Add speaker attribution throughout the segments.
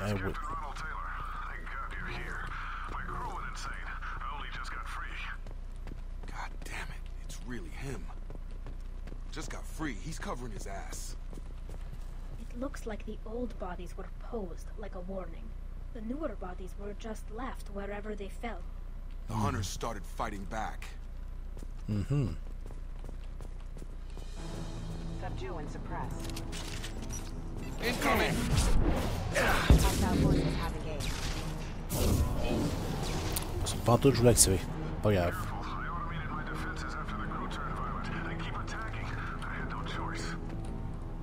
Speaker 1: I would.
Speaker 2: God damn it, it's really him. Just got free, he's covering his ass.
Speaker 3: It looks like the old bodies were posed like a warning. The newer bodies were just left wherever they fell.
Speaker 2: The hunters started fighting back.
Speaker 1: Mm-hmm.
Speaker 4: Subdue and suppress.
Speaker 2: Incoming!
Speaker 4: Hostile forces have engaged.
Speaker 1: C'est pas tout, je voulais activer. Pas grave.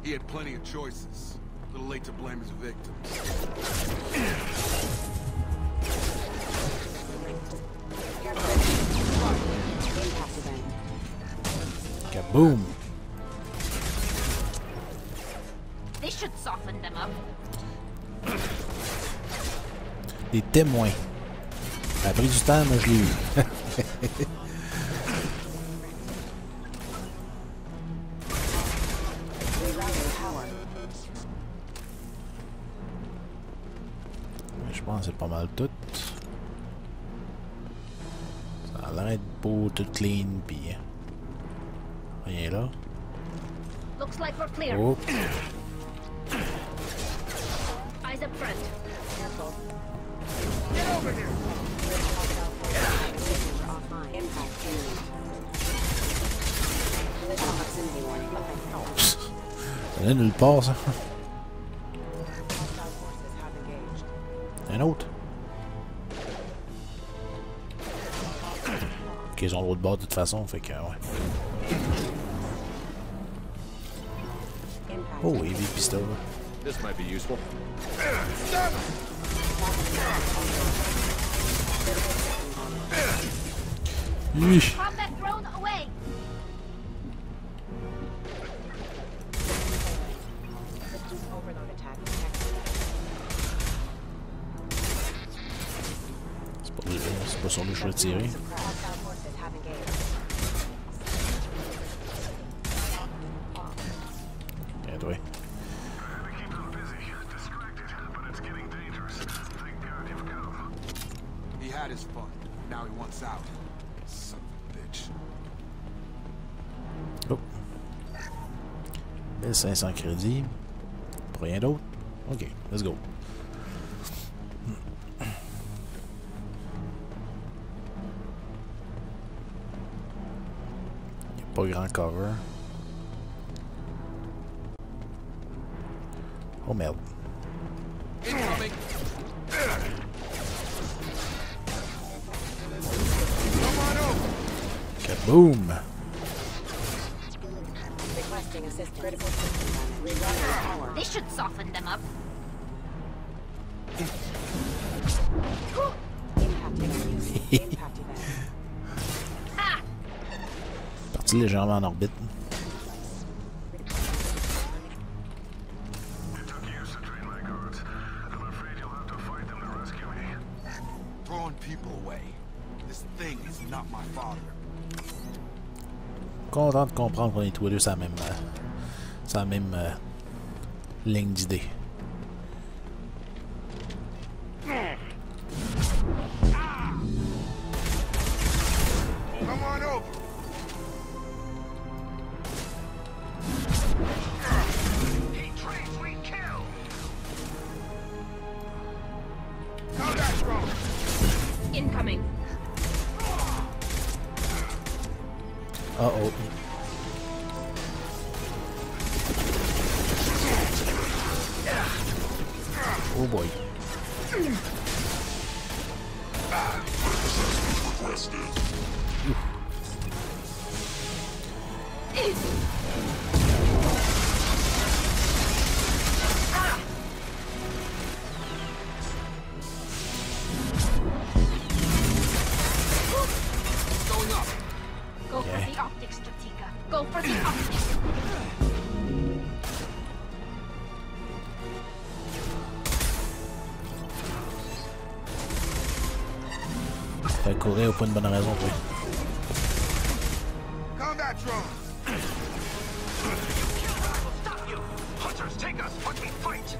Speaker 2: He had plenty of choices. A little late to blame his victims.
Speaker 4: Impact event.
Speaker 1: Kaboom!
Speaker 3: This should soften them up.
Speaker 1: Des témoins. Ça a pris du temps, mais je l'ai eu. Je pense que c'est pas mal tout. Ça a l'air d'être beau, tout clean, pis rien là.
Speaker 3: Looks like we're clear.
Speaker 1: Oh,
Speaker 3: Eyes up front.
Speaker 4: Careful.
Speaker 2: Get over here!
Speaker 4: Offline. Impact imminent. Collision proximity warning.
Speaker 1: ça vient nulle part, ça.
Speaker 4: Hostile forces have engaged.
Speaker 1: Un autre. Ok, ils ont l'autre bord de toute façon, fait que, ouais.
Speaker 4: Impact.
Speaker 1: Oh, heavy pistol.
Speaker 5: This might be useful.
Speaker 1: Yeesh.
Speaker 3: Combat drone away.
Speaker 4: Systems overload attack detected.
Speaker 1: C'est pas sur lui que je veux tirer.
Speaker 4: Suppress. Hostile forces have engaged.
Speaker 1: Bien joué.
Speaker 2: He had his fun. Now he wants out. Son of a bitch.
Speaker 1: Oh. 1500 crédits. Pour rien d'autre. Ok, let's go. Il n'y a pas grand cover. Oh merde.
Speaker 2: Incoming!
Speaker 1: Kaboom!
Speaker 4: Requesting assist critical system damage. Rerouting power.
Speaker 3: This should soften them up.
Speaker 4: Impact event. Impact event.
Speaker 3: Ha!
Speaker 1: Parti légèrement en orbite.
Speaker 2: Throwing people away. This thing is not my father.
Speaker 1: Content de comprendre qu'on est tous les deux sur la même ligne d'idée.
Speaker 2: Come on over! He trains we kill! Combat drone!
Speaker 3: Incoming.
Speaker 1: Uh-oh. Oh boy.
Speaker 2: Going up!
Speaker 3: Go for the optics, Strategica. Go for the optics.
Speaker 1: Fait courir au point de bonne raison, oui.
Speaker 2: Combat drone! Stop you! Hunters, take us! Let me fight!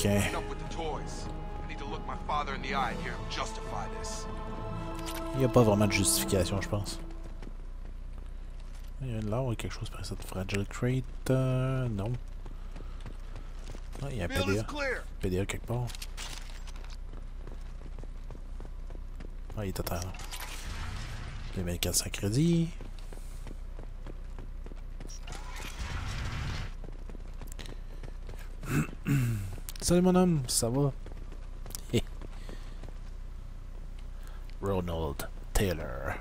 Speaker 1: Okay.
Speaker 2: Enough with the toys. I need to look my father in the eye and hear him justify this.
Speaker 1: Il n'y a pas vraiment de justification, je pense. Il y a là, il y a quelque chose par cette fragile crate. Non. Ah, il y a un PDA. PDA quelque part. Ah, il est à terre. 2400 crédits. Salut mon homme, ça va? Hey. Ronald Taylor.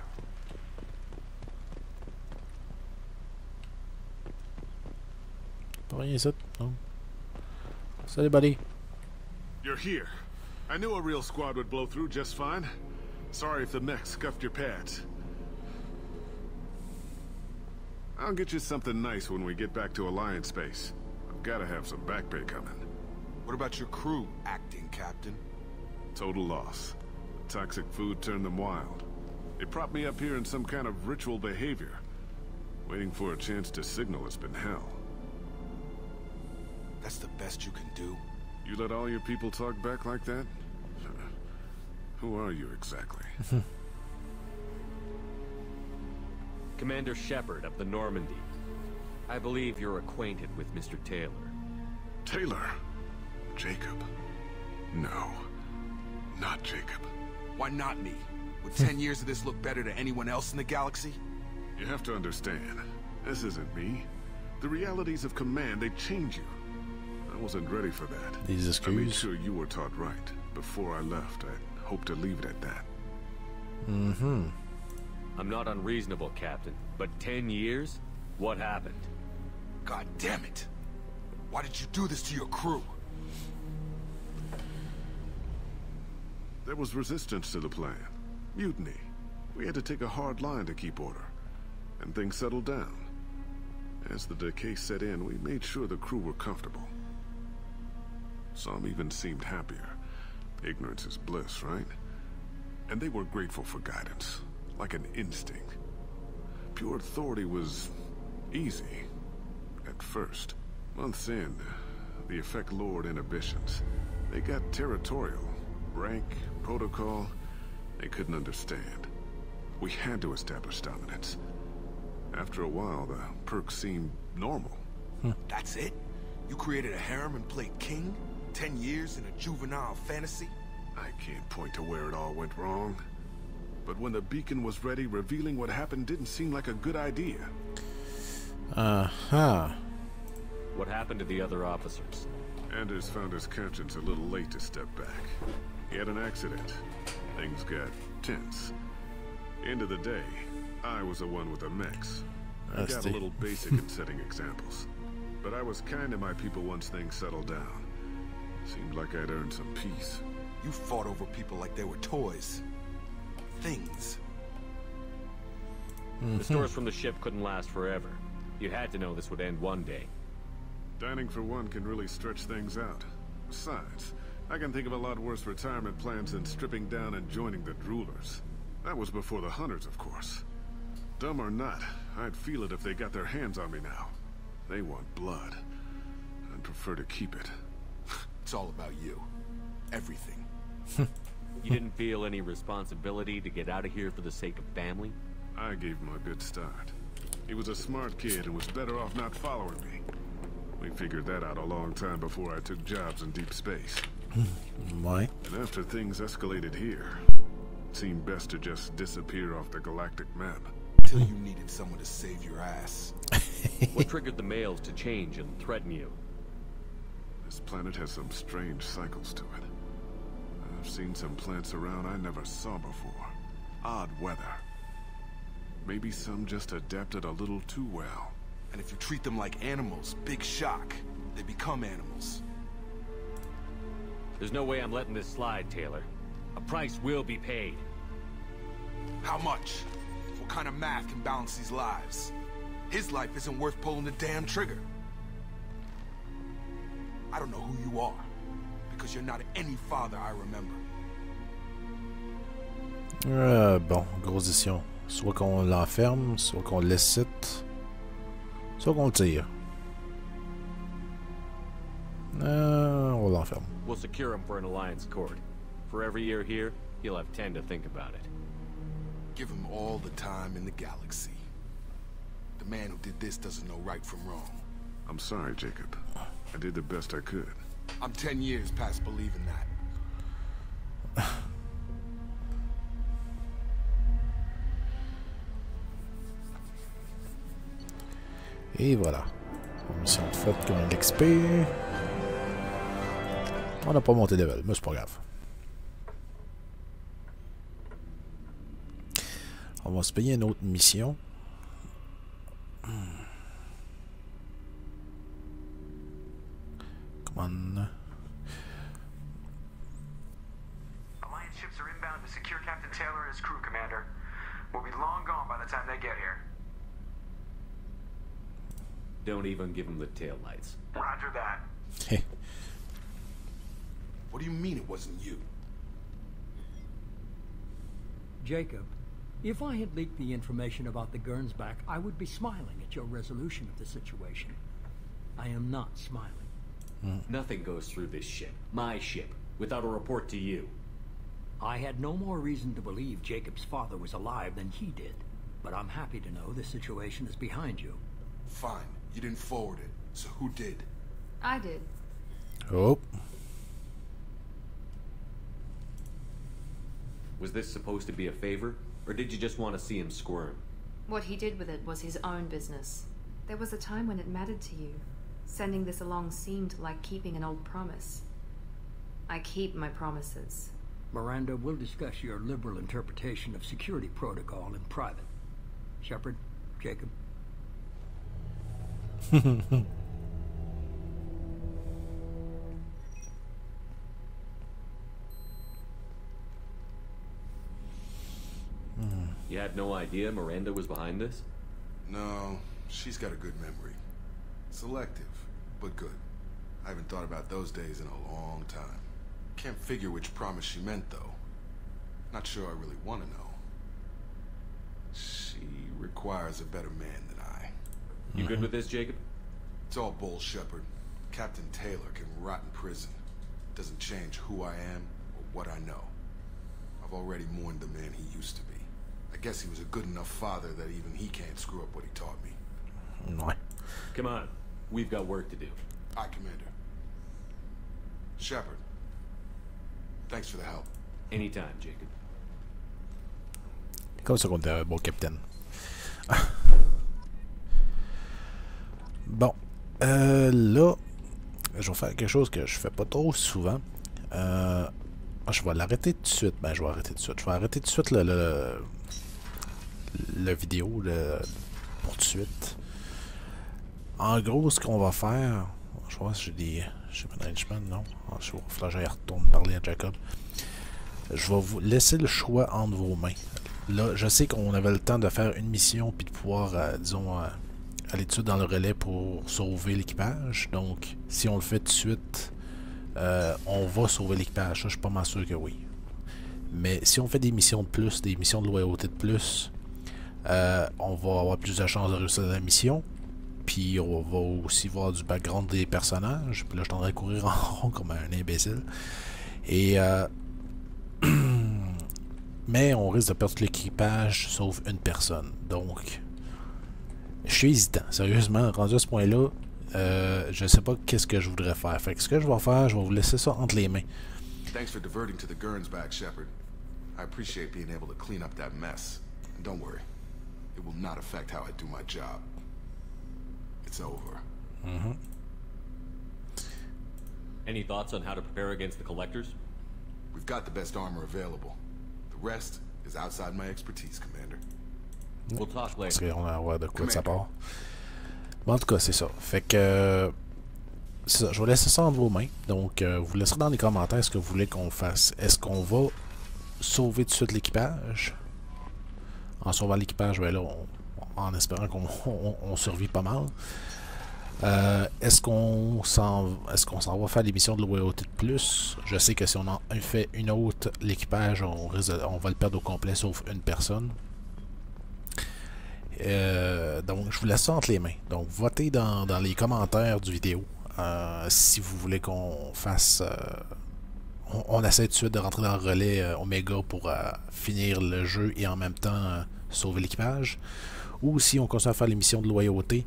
Speaker 1: Pas rien ici, non? Salut buddy.
Speaker 5: You're here. I knew a real squad would blow through just fine. Sorry if the mech scuffed your pads. I'll get you something nice when we get back to Alliance space. I've gotta have some back pay coming.
Speaker 2: What about your crew, acting captain?
Speaker 5: Total loss. Toxic food turned them wild. They propped me up here in some kind of ritual behavior. Waiting for a chance to signal has been hell.
Speaker 2: That's the best you can do?
Speaker 5: You let all your people talk back like that? Who are you exactly?
Speaker 6: Commander Shepard of the Normandy. I believe you're acquainted with Mr. Taylor.
Speaker 5: Taylor? Jacob? No. Not Jacob.
Speaker 2: Why not me? Would 10 years of this look better to anyone else in the galaxy?
Speaker 5: You have to understand, this isn't me. The realities of command, they change you. I wasn't ready for that.
Speaker 1: These
Speaker 5: I made
Speaker 1: excuses.
Speaker 5: sure you were taught right. Before I left, I hoped to leave it at that.
Speaker 1: Mm-hmm.
Speaker 6: I'm not unreasonable, Captain, but 10 years? What happened?
Speaker 2: God damn it! Why did you do this to your crew?
Speaker 5: There was resistance to the plan. Mutiny. We had to take a hard line to keep order. And things settled down. As the decay set in, we made sure the crew were comfortable. Some even seemed happier. Ignorance is bliss, right? And they were grateful for guidance, like an instinct. Pure authority was easy, at first. Months in, the effect lowered inhibitions. They got territorial. Rank, protocol, they couldn't understand. We had to establish dominance. After a while, the perks seemed normal.
Speaker 2: That's it? You created a harem and played king? 10 years in a juvenile fantasy?
Speaker 5: I can't point to where it all went wrong. But when the beacon was ready, revealing what happened didn't seem like a good idea.
Speaker 1: Uh-huh.
Speaker 6: What happened to the other officers?
Speaker 5: Anders found his conscience a little late to step back. He had an accident. Things got tense. End of the day, I was the one with the mechs. I got a little basic in setting examples. But I was kind to my people once things settled down. Seemed like I'd earned some peace.
Speaker 2: You fought over people like they were toys. Things.
Speaker 6: The stores from the ship couldn't last forever. You had to know this would end one day.
Speaker 5: Dining for one can really stretch things out. Besides, I can think of a lot worse retirement plans than stripping down and joining the Droolers. That was before the Hunters, of course. Dumb or not, I'd feel it if they got their hands on me now. They want blood. I'd prefer to keep it.
Speaker 2: It's all about you. Everything.
Speaker 6: You didn't feel any responsibility to get out of here for the sake of family?
Speaker 5: I gave him a good start. He was a smart kid and was better off not following me. We figured that out a long time before I took jobs in deep space.
Speaker 1: Why?
Speaker 5: And after things escalated here, it seemed best to just disappear off the galactic map.
Speaker 2: Till you needed someone to save your ass.
Speaker 6: What triggered the males to change and threaten you?
Speaker 5: This planet has some strange cycles to it. I've seen some plants around I never saw before. Odd weather. Maybe some just adapted a little too well.
Speaker 2: And if you treat them like animals, big shock. They become animals.
Speaker 6: There's no way I'm letting this slide, Taylor. A price will be paid.
Speaker 2: How much? What kind of math can balance these lives? His life isn't worth pulling the damn trigger. I don't know who you are, because you're not any father I remember.
Speaker 1: Bon, grosse décision. Soit qu'on l'enferme, soit qu'on le laisse site, soit qu'on le tire. On l'enferme.
Speaker 6: We'll secure him for an Alliance court. For every year here, he'll have 10 to think about it.
Speaker 2: Give him all the time in the galaxy. The man who did this doesn't know right from wrong.
Speaker 5: I'm sorry, Jacob. I did the best I could.
Speaker 2: I'm 10 years past believing that.
Speaker 1: Et voilà. Mission faite comme un XP. On n'a pas monté de level, mais c'est pas grave. On va se payer une autre mission. Come on.
Speaker 7: Alliance ships are inbound to secure Captain Taylor and his crew, Commander. We'll be long gone by the time they get here.
Speaker 6: Don't even give him the taillights.
Speaker 7: Roger that.
Speaker 1: Hey.
Speaker 2: What do you mean it wasn't you?
Speaker 8: Jacob, if I had leaked the information about the Gernsback, I would be smiling at your resolution of the situation. I am not smiling.
Speaker 6: Nothing goes through this ship, my ship, without a report to you.
Speaker 8: I had no more reason to believe Jacob's father was alive than he did, but I'm happy to know the situation is behind you.
Speaker 2: Fine. You didn't forward it. So who did?
Speaker 9: I did.
Speaker 1: Oh.
Speaker 6: Was this supposed to be a favor, or did you just want to see him squirm?
Speaker 9: What he did with it was his own business. There was a time when it mattered to you. Sending this along seemed like keeping an old promise. I keep my promises.
Speaker 8: Miranda, we'll discuss your liberal interpretation of security protocol in private. Shepard, Jacob.
Speaker 6: You had no idea Miranda was behind this?
Speaker 2: No, she's got a good memory. Selective, but good. I haven't thought about those days in a long time. Can't figure which promise she meant, though. Not sure I really want to know. She requires a better man than I.
Speaker 6: You good with this, Jacob?
Speaker 2: It's all bull, Shepard. Captain Taylor can rot in prison. Doesn't change who I am or what I know. I've already mourned the man he used to be. I guess he was a good enough father that even he can't screw up what he taught me.
Speaker 1: Ouais.
Speaker 6: Come on, we've got work to do.
Speaker 2: Aye, Commander. Shepard. Thanks for the help.
Speaker 6: Anytime, Jacob.
Speaker 1: Comme ça qu'on était un bon capitaine. Bon. Là, je vais faire quelque chose que je fais pas trop souvent. Je vais l'arrêter tout de suite. Ben, je vais arrêter tout de suite. Je vais arrêter tout de suite le vidéo pour tout de suite. En gros, ce qu'on va faire... Je vois si j'ai des... J'ai pas d'arrangement, non? Je vais falloir que j'aille retourner parler à Jacob. Je vais vous laisser le choix entre vos mains. Là, je sais qu'on avait le temps de faire une mission puis de pouvoir, disons, aller tout de suite dans le relais pour sauver l'équipage. Donc, si on le fait tout de suite, on va sauver l'équipage. Ça, je suis pas mal sûr que oui. Mais si on fait des missions de plus, des missions de loyauté de plus, on va avoir plus de chances de réussir la mission. Puis on va aussi voir du background des personnages. Puis là, je suis en train de courir en rond comme un imbécile. Et mais on risque de perdre tout l'équipage sauf une personne. Donc, je suis hésitant. Sérieusement, rendu à ce point-là, je sais pas qu'est-ce que je voudrais faire. Fait que ce que je vais faire, je vais vous laisser ça entre les mains.
Speaker 2: Thanks for diverting to the Gernsback, Shepard. I appreciate being able to clean up that mess. And don't worry, it will not affect how I do my job. It's over.
Speaker 1: Mm-hmm.
Speaker 6: Any thoughts on how to prepare against the collectors?
Speaker 2: We've got the best armor available. The rest is outside my expertise, Commander.
Speaker 6: We'll talk
Speaker 1: Parce
Speaker 6: later.
Speaker 1: qu'on va avoir de quoi de sa part. Bon, en tout cas, c'est ça. Fait que... c'est ça. Je vais laisser ça entre vos mains. Donc, vous laisserez dans les commentaires ce que vous voulez qu'on fasse. Est-ce qu'on va sauver tout de suite l'équipage? En sauvant l'équipage, ben là, en espérant qu'on survit pas mal. Est-ce qu'on s'en va faire des missions de loyauté de plus? Je sais que si on en fait une autre, l'équipage, on va le perdre au complet, sauf une personne. Donc, je vous laisse ça entre les mains. Donc, votez dans les commentaires du vidéo. si vous voulez qu'on fasse... on essaie tout de suite de rentrer dans le relais Omega pour finir le jeu et en même temps sauver l'équipage. Ou si on continue à faire l'émission de loyauté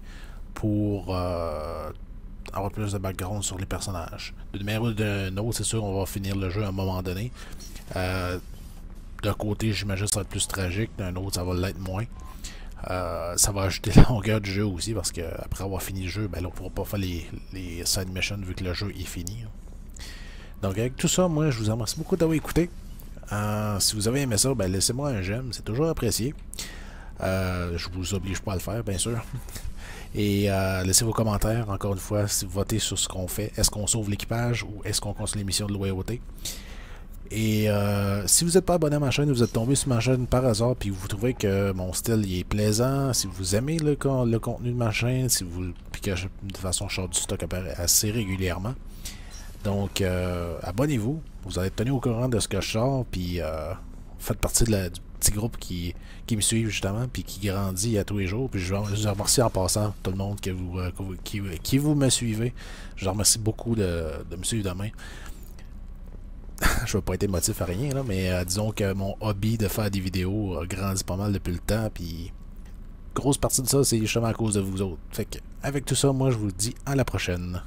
Speaker 1: pour avoir plus de background sur les personnages. De manière ou d'une autre, c'est sûr qu'on va finir le jeu à un moment donné. D'un côté, j'imagine que ça va être plus tragique, d'un autre, ça va l'être moins. Ça va ajouter la longueur du jeu aussi, parce qu'après avoir fini le jeu, ben là, on ne pourra pas faire les side missions vu que le jeu est fini. Donc avec tout ça, moi, je vous remercie beaucoup d'avoir écouté. Si vous avez aimé ça, ben, laissez-moi un j'aime, c'est toujours apprécié. Je vous oblige pas à le faire, bien sûr. Et laissez vos commentaires, encore une fois, si vous votez sur ce qu'on fait. Est-ce qu'on sauve l'équipage ou est-ce qu'on continue l'émission de loyauté? Et si vous n'êtes pas abonné à ma chaîne, vous êtes tombé sur ma chaîne par hasard, puis vous trouvez que mon style il est plaisant, si vous aimez le contenu de ma chaîne, si vous, puis que de toute façon je sors du stock assez régulièrement. Donc abonnez-vous, vous allez être tenu au courant de ce que je sors, puis faites partie du petit groupe qui me suit justement, puis qui grandit à tous les jours. Puis je vous remercie en passant tout le monde qui vous me suivez. Je vous remercie beaucoup de me suivre demain. Je ne vais pas être émotif à rien, là, mais disons que mon hobby de faire des vidéos a grandi pas mal depuis le temps, puis grosse partie de ça, c'est justement à cause de vous autres. Fait que, avec tout ça, moi je vous dis à la prochaine.